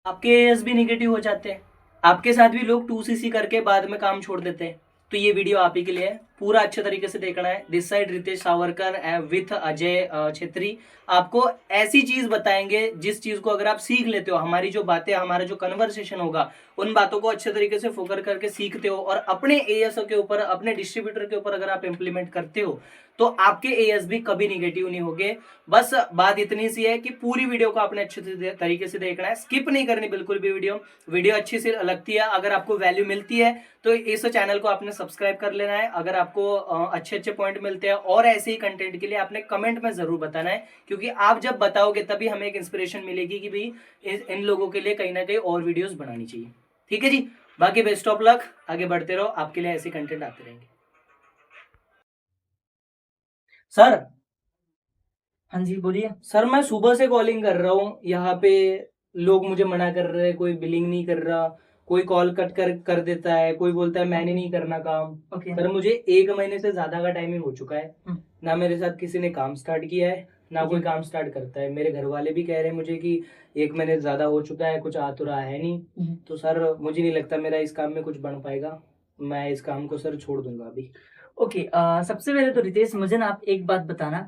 आपके एएस भी निगेटिव हो जाते हैं। आपके साथ भी लोग 2cc करके बाद में काम छोड़ देते हैं। तो ये वीडियो आप ही के लिए है, पूरा अच्छे तरीके से देखना है। This side Ritesh Savarkar with Ajay Chhetri आपको ऐसी चीज बताएंगे जिस चीज को अगर आप सीख लेते हो, हमारी जो बातें, हमारा जो कन्वर्सेशन होगा, उन बातों को अच्छे तरीके से फोकस करके सीखते हो और अपने एएसओ के ऊपर, अपने डिस्ट्रीब्यूटर के ऊपर अगर आप इंप्लीमेंट करते हो तो आपके एएस भी कभी निगेटिव नहीं होंगे। बस बात इतनी सी है कि पूरी वीडियो को आपने अच्छे तरीके से देखना है, स्किप नहीं करनी बिल्कुल भी। वीडियो अच्छी से लगती है, अगर आपको वैल्यू मिलती है तो इस चैनल को आपने सब्सक्राइब कर लेना है। अगर आपको अच्छे अच्छे पॉइंट मिलते हैं और ऐसे ही कंटेंट के लिए आपने कमेंट में जरूर बताना है, क्योंकि आप जब बताओगे तभी हमें एक इंस्पिरेशन मिलेगी कि भाई इन लोगों के लिए कहीं ना कहीं और वीडियोस बनानी चाहिए। ठीक है जी, बाकी बेस्ट ऑफ लक, आगे बढ़ते रहो, आपके लिए ऐसे कंटेंट आते रहेंगे। सर, हाँ जी, बोलिए। सर मैं सुबह से कॉलिंग कर रहा हूँ यहाँ पे, लोग मुझे मना कर रहे हैं, कोई बिलिंग नहीं कर रहा, कोई कॉल कट कर देता है, कोई बोलता है मैंने नहीं करना काम। ओके। सर मुझे 1 महीने से ज्यादा का टाइमिंग हो चुका है, ना मेरे साथ किसी ने काम स्टार्ट किया है, ना कोई काम स्टार्ट करता है। मेरे घर वाले भी कह रहे हैं मुझे कि 1 महीने से ज्यादा हो चुका है, कुछ आ तो रहा है नहीं। तो सर मुझे नहीं लगता मेरा इस काम में कुछ बन पाएगा, मैं इस काम को सर छोड़ दूंगा अभी। ओके, सबसे पहले तो रितेश, मुझे ना आप एक बात बताना,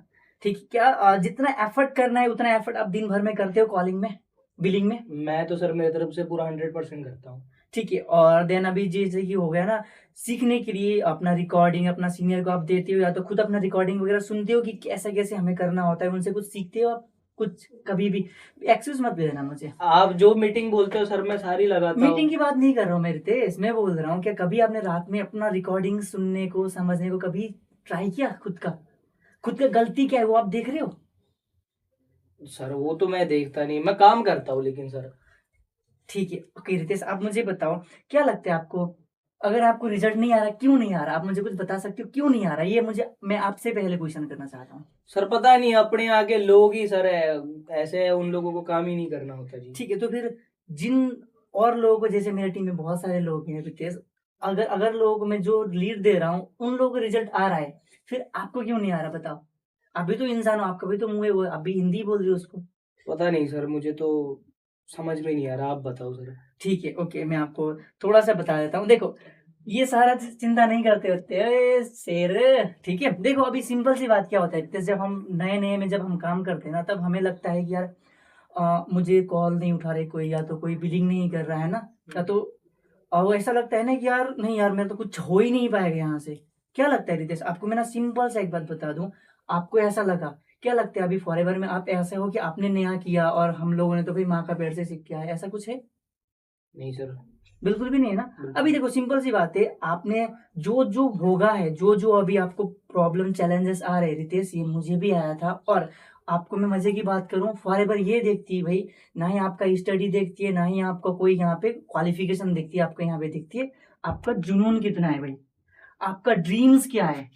ठीक है क्या? जितना एफर्ट करना है उतना एफर्ट आप दिन भर में करते हो कॉलिंग में, बिलिंग में? मैं तो सर मेरी तरफ से पूरा 100% करता हूँ। ठीक है। और देन अभी जैसे कि हो गया ना, सीखने के लिए अपना रिकॉर्डिंग अपना सीनियर को आप देते हो, या तो खुद अपना रिकॉर्डिंग वगैरह सुनते हो कि कैसे कैसे हमें करना होता है, उनसे कुछ सीखते हो आप कुछ कभी भी? एक्सक्यूज मत दे देना मुझे। आप जो मीटिंग बोलते हो सर मैं सारी लगाता हूँ। मीटिंग की बात नहीं कर रहा हूँ मैं रितेश, मैं बोल रहा हूँ क्या कभी आपने रात में अपना रिकॉर्डिंग सुनने को, समझने को कभी ट्राई किया? खुद का गलती क्या है वो आप देख रहे हो? सर वो तो मैं देखता नहीं, मैं काम करता हूँ लेकिन सर। ठीक है, ओके रितेश, आप मुझे बताओ, क्या लगता है आपको, अगर आपको रिजल्ट नहीं आ रहा, क्यों नहीं आ रहा? आप मुझे कुछ बता सकते हो क्यों नहीं आ रहा? ये मुझे, मैं आपसे पहले क्वेश्चन करना चाहता हूँ। सर पता नहीं, अपने यहाँ के लोग ही सर है ऐसे है, उन लोगों को काम ही नहीं करना होता जी। ठीक है, तो फिर जिन और लोगों को, जैसे मेरी टीम में बहुत सारे लोग हैं रितेश, अगर अगर लोगों को मैं जो लीड दे रहा हूँ उन लोगों को रिजल्ट आ रहा है, फिर आपको क्यों नहीं आ रहा बताओ? आप भी तो इंसान हो, आपका भी तो मुंह है, वो आप भी हिंदी बोल रहे हो उसको। पता नहीं सर, मुझे तो समझ में नहीं आ रहा, आप बताओ सर। ठीक है, ओके, मैं आपको थोड़ा सा बता देता हूँ। देखो, ये सारा चिंता नहीं करते होते ए, शेर। ठीक है, देखो अभी सिंपल सी बात क्या होता है, जैसे जब हम नए नए में जब हम काम करते हैं ना, तब हमें लगता है कि यार मुझे कॉल नहीं उठा रहे कोई, या तो कोई बिलिंग नहीं कर रहा है ना, या तो वो ऐसा लगता है ना कि यार नहीं यार, मैं तो कुछ हो ही नहीं पाएगा यहाँ से। क्या लगता है रितेश आपको? मैं ना सिंपल सा एक बात बता दूं, आपको ऐसा लगा? क्या लगता है अभी फॉरएवर में आप ऐसे हो कि आपने नया किया और हम लोगों ने तो भाई माँ का पेड़ से सीख किया है, ऐसा कुछ है? नहीं सर। बिल्कुल भी नहीं है ना। बिल्कुल। अभी देखो सिंपल सी बात है, आपने जो जो भोगा है, जो जो अभी आपको प्रॉब्लम चैलेंजेस आ रहे हैं रितेश, ये मुझे भी आया था। और आपको मैं मजे की बात करूं, फॉरएवर ये देखती है भाई, ना ही आपका स्टडी देखती है, ना ही आपका कोई यहाँ पे क्वालिफिकेशन देखती है, आपको यहाँ पे देखती है आपका जुनून कितना है भाई, आपका ड्रीम्स क्या है।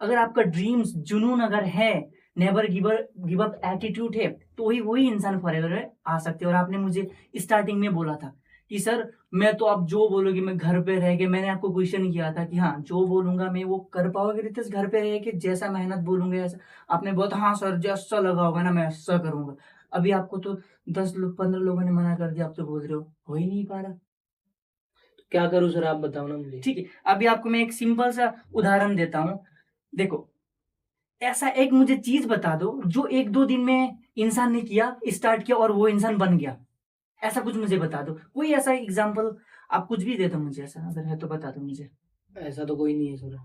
अगर आपका ड्रीम्स जुनून अगर है, नेवर गिव अप एटीट्यूड है, तो ही वही इंसान फॉरएवर में आ सकते हैं। और आपने मुझे स्टार्टिंग में बोला था कि सर मैं तो आप जो बोलोगे मैं घर पे रह के, मैंने आपको क्वेश्चन किया था कि हाँ जो बोलूंगा मैं वो कर पाओगे रितेश घर पे रह के, जैसा मेहनत बोलूंगे ऐसा? आपने बहुत हाँ सर जैसा लगा होगा ना मैं ऐसा करूंगा। अभी आपको तो 10 लोग 15 लोगों ने मना कर दिया, आप तो बोल रहे हो ही नहीं पा रहा। क्या करूँ सर, आप बताओ ना मुझे। ठीक है, अभी आपको मैं एक सिंपल सा उदाहरण देता हूँ। देखो, ऐसा एक मुझे चीज बता दो जो 1-2 दिन में इंसान ने किया, स्टार्ट किया और वो इंसान बन गया। ऐसा कुछ मुझे बता दो, कोई ऐसा एग्जांपल, आप कुछ भी दे दो मुझे, ऐसा अगर है तो बता दो मुझे। ऐसा तो कोई नहीं है सर।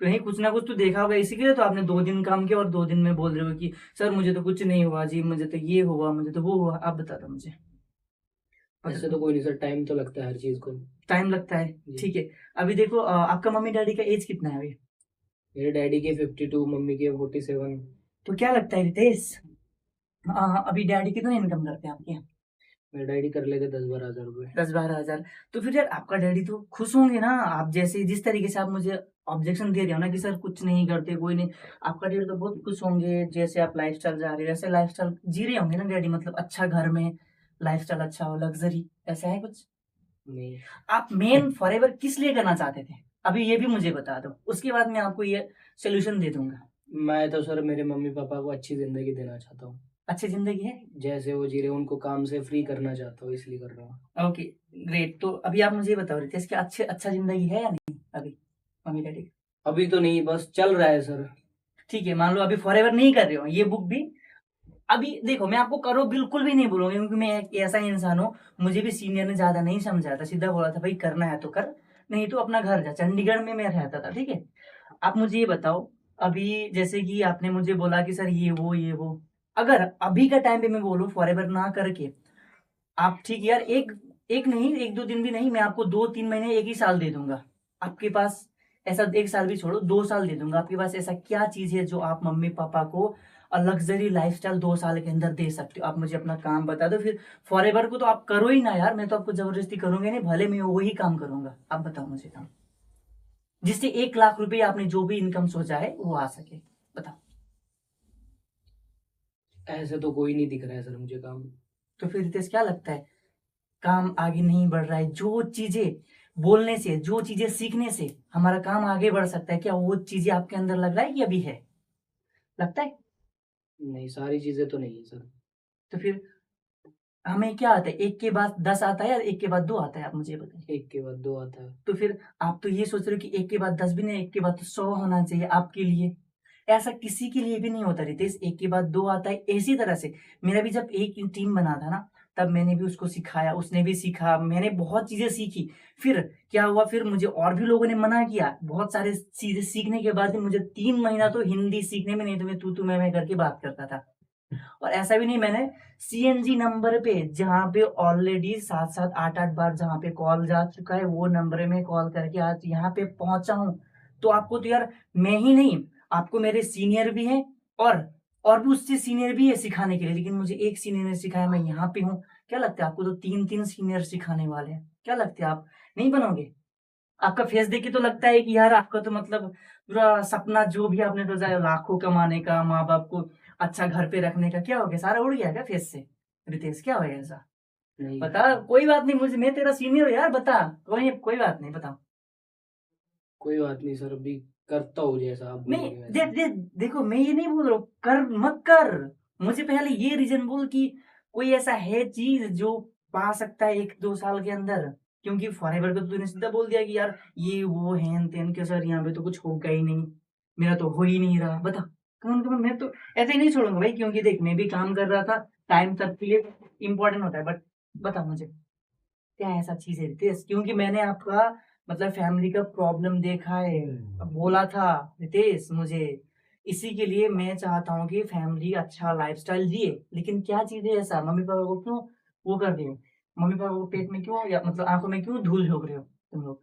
कहीं कुछ ना कुछ तो देखा होगा, इसी के लिए तो आपने 2 दिन काम किया और 2 दिन में बोल रहे हो कि सर मुझे तो कुछ नहीं हुआ जी, मुझे तो ये हुआ, मुझे तो वो हुआ। आप बता दो मुझे, बता ऐसे दो। तो कोई नहीं सर, टाइम तो लगता है हर चीज को। टाइम लगता है, जी। ठीक है। अभी देखो, आपका मम्मी डैडी का एज कितना है अभी? मेरे डैडी के 52, मम्मी के 47। तो क्या लगता है रितेश, अभी डैडी कितना इनकम करते हैं आपके? मेरे डैडी कर लेते 10-12 हज़ार रुपये। 10-12 हजार। तो फिर यार आपका डैडी तो खुश होंगे ना, आप जैसे जिस तरीके से आप मुझे ऑब्जेक्शन दे रहे हो ना कि सर कुछ नहीं करते कोई नहीं, आपका डैडी तो बहुत खुश होंगे, जैसे आप लाइफस्टाइल जा रहे हो वैसे लाइफस्टाइल जी रहे होंगे ना डैडी, मतलब अच्छा घर में लाइफस्टाइल अच्छा हो, लग्जरी, ऐसा है कुछ? नहीं। आप मेन फॉरएवर किस लिए करना चाहते थे, अभी ये भी मुझे बता दो, उसके बाद मैं आपको ये सोल्यूशन दे दूंगा। मैं तो सर मेरे मम्मी पापा को अच्छी जिंदगी देना चाहता हूँ। अच्छी जिंदगी है। जैसे वो जी रहे हैं, उनको काम से फ्री करना चाहता हूँ, इसलिए कर रहा हूँ। Okay, great. तो अभी आप मुझे ये बताओ रितेश कि अच्छा जिंदगी है या नहीं अभी मम्मी डैडी की? अभी तो नहीं, बस चल रहा है सर। ठीक है, मान लो अभी फॉरएवर नहीं कर रहे हो, ये बुक भी अभी देखो, मैं आपको करो बिल्कुल भी नहीं बोलूंगा, क्योंकि मैं एक ऐसा इंसान हूँ, मुझे भी सीनियर ने ज्यादा नहीं समझाया था, सीधा बोला था भाई करना है तो कर, नहीं तो अपना घर जा। चंडीगढ़ में मैं रहता था, ठीक है। आप मुझे ये बताओ, अभी जैसे कि आपने मुझे बोला कि सर ये वो, अगर अभी का टाइम पे मैं बोलूँ फॉरएवर ना करके, आप ठीक यार, एक एक नहीं, एक दो दिन भी नहीं, मैं आपको 2-3 महीने, एक ही साल दे दूंगा आपके पास। ऐसा एक साल भी छोड़ो, 2 साल दे दूंगा आपके पास। ऐसा क्या चीज है जो आप मम्मी पापा को लग्जरी लाइफस्टाइल 2 साल के अंदर दे सकते हो? आप मुझे अपना काम बता दो, फिर फॉरएवर को तो आप करो ही ना यार, मैं तो आपको जबरदस्ती करूंगा नहीं, भले मैं वही काम करूंगा। आप बताओ मुझे काम, जिससे 1 लाख रुपए आपने जो भी इनकम सोचा है वो आ सके, बताओ। ऐसे तो कोई नहीं दिख रहा है सर मुझे काम। तो फिर रितेश क्या लगता है, काम आगे नहीं बढ़ रहा है? जो चीजें बोलने से, जो चीजें सीखने से हमारा काम आगे बढ़ सकता है, क्या वो चीजें आपके अंदर लग रहा है कि अभी है? लगता है? नहीं, सारी चीजें तो नहीं है सर। तो फिर हमें क्या आता है, 1 के बाद 10 आता है या 1 के बाद 2 आता है? आप मुझे बताइए। 1 के बाद 2 आता है। तो फिर आप तो ये सोच रहे हो कि 1 के बाद 10 भी नहीं, 1 के बाद तो 100 होना चाहिए आपके लिए। ऐसा किसी के लिए भी नहीं होता रितेश, 1 के बाद 2 आता है। इसी तरह से मेरा भी जब एक टीम बना था ना, तब मैंने भी उसको सिखाया, उसने भी सीखा, मैंने बहुत चीजें सीखी। फिर क्या हुआ, फिर मुझे और भी लोगों ने मना किया, बहुत सारे चीजें सीखने के बाद भी मुझे 3 महीना तो हिंदी सीखने में, नहीं तो मैं तू मैं करके बात करता था। और ऐसा भी नहीं, मैंने सीएनजी नंबर पे, जहाँ पे ऑलरेडी 7-7 8-8 बार जहाँ पे कॉल जा चुका है, वो नंबर में कॉल करके आज यहाँ पे पहुंचा हूँ। तो आपको तो यार, मैं ही नहीं, आपको मेरे सीनियर भी हैं, और भी उससे सीनियर भी है सिखाने के लिए, लेकिन मुझे एक सीनियर ने सिखाया, मैं यहाँ पे हूँ। क्या लगता है आपको, तो 3-3 सीनियर सिखाने वाले हैं? क्या लगता है आप नहीं बनोगे? आपका फेस देख के तो लगता है कि यार आपका तो मतलब पूरा सपना, जो भी आपने सोचा है लाखों कमाने का, माँ बाप को अच्छा घर पे रखने का, क्या हो गया, सारा उड़ गया क्या फेस से? रितेश क्या हो गया ऐसा? नहीं, बता, कोई बात नहीं, मुझे, मैं तेरा सीनियर हूँ यार, बता। कोई बात नहीं, बताओ। कोई बात नहीं सर, अभी करता हूँ जैसा आप नहीं, बोलोगे वैसा। देखो, मैं ये नहीं बोल रहा हूँ कर मत कर, मुझे पहले ये रीजन बोल कि कोई ऐसा है चीज जो पा सकता है 1-2 साल के अंदर। क्योंकि फॉरएवर को तो तूने सीधा बोल दिया कि यार ये वो हेन तेन के, सर यहाँ पे तो कुछ होगा ही नहीं, मेरा तो हो ही नहीं रहा। बता, कौन मैं तो ऐसे ही नहीं छोड़ूंगा भाई, क्योंकि देख मैं भी काम कर रहा था, टाइम सबके लिए इम्पोर्टेंट होता है। बट बता मुझे, क्या ऐसा चीज है रितेश, क्योंकि मैंने आपका मतलब फैमिली का प्रॉब्लम देखा है, बोला था रितेश मुझे, इसी के लिए मैं चाहता हूँ कि फैमिली अच्छा लाइफस्टाइल जिए। लेकिन क्या चीज है ऐसा, मम्मी पापा को क्यों वो कर रहे हो? मम्मी पापा को पेट में क्यों, या मतलब आंखों में क्यों धूल झोंक रहे हो तुम लोग?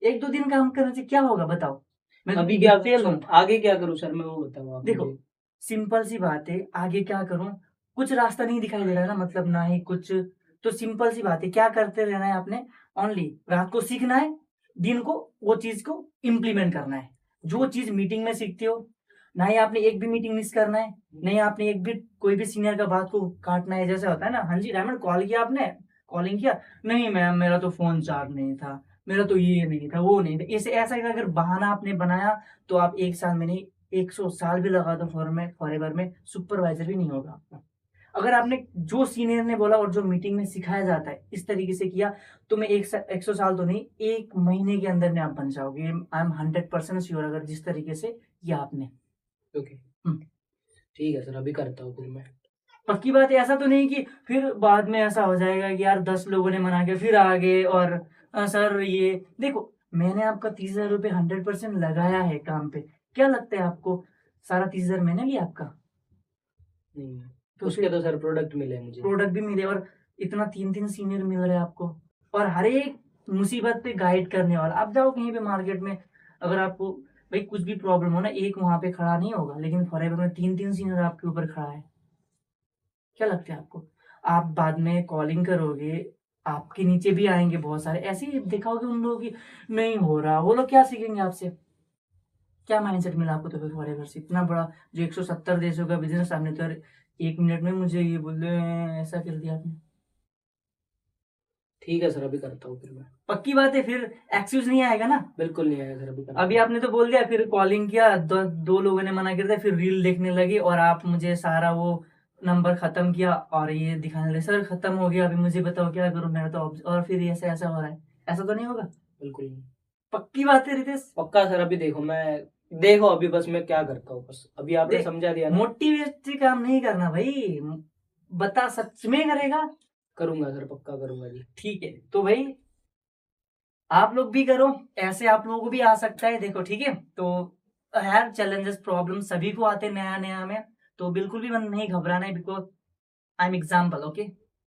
1-2 दिन काम करने से क्या होगा बताओ? मैं अभी क्या डिटेल करूँ हूँ। सर, आगे क्या करूँ सर, मैं वो बताऊँ आप देखो, मुझे। सिंपल सी बात है, आगे क्या करूं, कुछ रास्ता नहीं दिखाई दे रहा है ना, मतलब ना ही कुछ। तो सिंपल सी बात है, क्या करते रहना है आपने, ओनली रात को सीखना है, दिन को वो चीज को इम्प्लीमेंट करना है। जो चीज मीटिंग में सीखते हो, ना ही आपने एक भी मीटिंग मिस करना है, नहीं आपने एक भी कोई भी सीनियर का बात को काटना है। जैसे होता है ना, हाँ जी डायमंड कॉल किया आपने, कॉलिंग किया, नहीं मैम मेरा तो फोन चार्ज नहीं था, मेरा तो ये नहीं था, वो नहीं था, ऐसे ऐसा अगर बहाना आपने बनाया, तो आप 1 साल में नहीं, 100 साल भी लगा दो फॉरएवर में, सुपरवाइजर भी नहीं होगा आपका। अगर आपने जो सीनियर ने बोला और जो मीटिंग में सिखाया जाता है इस तरीके से किया, तो मैं 100 साल तो नहीं, 1 महीने के अंदर में आप बन जाओगे। आई एम 100% श्योर, अगर जिस तरीके से किया आपने। ओके, हम्म, ठीक है सर, अभी करता हूँ फिर मैं। पक्की बात है, ऐसा तो नहीं कि फिर बाद में ऐसा हो जाएगा कि यार 10 लोगों ने मना के फिर आ गए, और सर ये देखो, मैंने आपका 30,000 रुपये 100% लगाया है काम पे। क्या लगता है आपको, सारा 30,000 मैंने लिया आपका? नहीं, तो उसके फिर तो सर प्रोडक्ट मिले मुझे। प्रोडक्ट भी मिले, और इतना 3-3 सीनियर मिल रहे हैं आपको, और हर एक मुसीबत पे गाइड करने वाला। आप जाओ कहीं पे मार्केट में, अगर आपको भाई कुछ भी प्रॉब्लम हो ना, एक वहां पे खड़ा नहीं होगा, लेकिन फॉरएवर में 3-3 सीनियर आपके ऊपर खड़ा है। क्या लगता है आपको, आप बाद में कॉलिंग करोगे, आपके नीचे भी आएंगे बहुत सारे, ऐसे ही देखा होगा उन लोगों की नहीं हो रहा, वो लोग क्या सीखेंगे आपसे? क्या माइंडसेट मिला आपको तो फिर फॉरएवर से, इतना बड़ा जो 170 देशों का बिजनेस, आपने तो 1 मिनट में मुझे ये बोल रहे हैं, ऐसा कर दिया आपने। ठीक है सर, अभी करता हूँ फिर मैं। पक्की बात है, फिर एक्सक्यूज नहीं आएगा ना। बिल्कुल नहीं आएगा सर, अभी करता अभी हूँ। आपने तो बोल दिया, फिर कॉलिंग किया, दो लोगों ने मना कर दिया, फिर रील देखने लगे और आप मुझे सारा वो नंबर खत्म किया और ये दिखाने लगे सर खत्म हो गया, अभी मुझे बताओ क्या करूं मैं तो। और फिर ऐसा ऐसा हो रहा है, ऐसा तो नहीं होगा? बिल्कुल नहीं। पक्की बात है रितेश? पक्का सर, अभी देखो मैं, देखो अभी बस मैं क्या करता हूँ, बस अभी आपने देख, समझा दिया ना। मोटिवेट काम नहीं करना भाई, बता सच में करेगा? करूंगा सर, पक्का करूंगा जी। ठीक है, तो भाई आप लोग भी करो, ऐसे आप लोगों को भी आ सकता है, देखो ठीक है। तो हर चैलेंजेस प्रॉब्लम सभी को आते हैं नया नया में, तो बिल्कुल भी मन नहीं घबराना है, because I am example, okay.